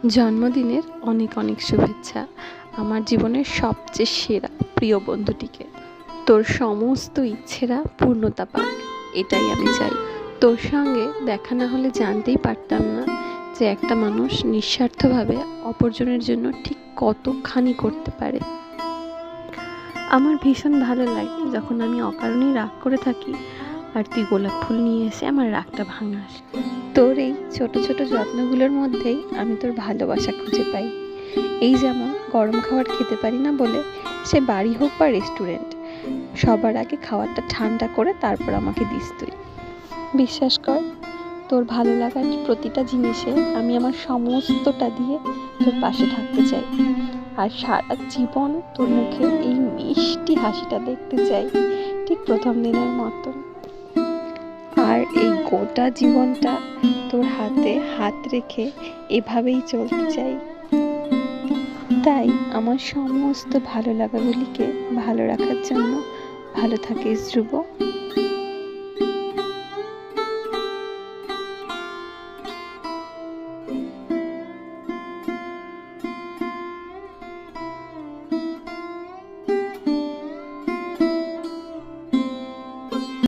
জন্মদিনের অনেক অনেক শুভেচ্ছা আমার জীবনের সবচেয়ে সেরা প্রিয় বন্ধুটিকে। তোর সমস্ত ইচ্ছেরা পূর্ণতা পাক, এটাই আমি চাই। তোর সঙ্গে দেখা না হলে জানতেই পারতাম না যে একটা মানুষ নিঃস্বার্থভাবে অপরজনের জন্য ঠিক কতখানি করতে পারে। আমার ভীষণ ভালো লাগে যখন আমি অকারণেই রাগ করে থাকি আর তুই গোলাপ ফুল নিয়ে এসে আমার রাগটা ভাঙাস। তোর এই ছোট ছোট যত্নগুলোর মধ্যেই আমি তোর ভালোবাসা খুঁজে পাই। এই যেমন গরম খাবার খেতে পারি না বলে সে বাড়ি হোক বা রেস্টুরেন্ট, সবার আগে খাবারটা ঠান্ডা করে তারপর আমাকে দিস তুই। বিশ্বাস কর, তোর ভালো লাগার প্রতিটা জিনিসে আমি আমার সমস্তটা দিয়ে তোর পাশে থাকতে চাই, আর সারা জীবন তোর মুখে এই মিষ্টি হাসিটা দেখতে চাই, ঠিক প্রথম দিনের মতন। আর এই গোটা জীবনটা তোর হাতে হাত রেখে এভাবেই চলতে চাই। তাই আমার সমস্ত ভালো লাগাগুলিকে ভালো রাখার জন্য ভালো থাকিস ধ্রুব।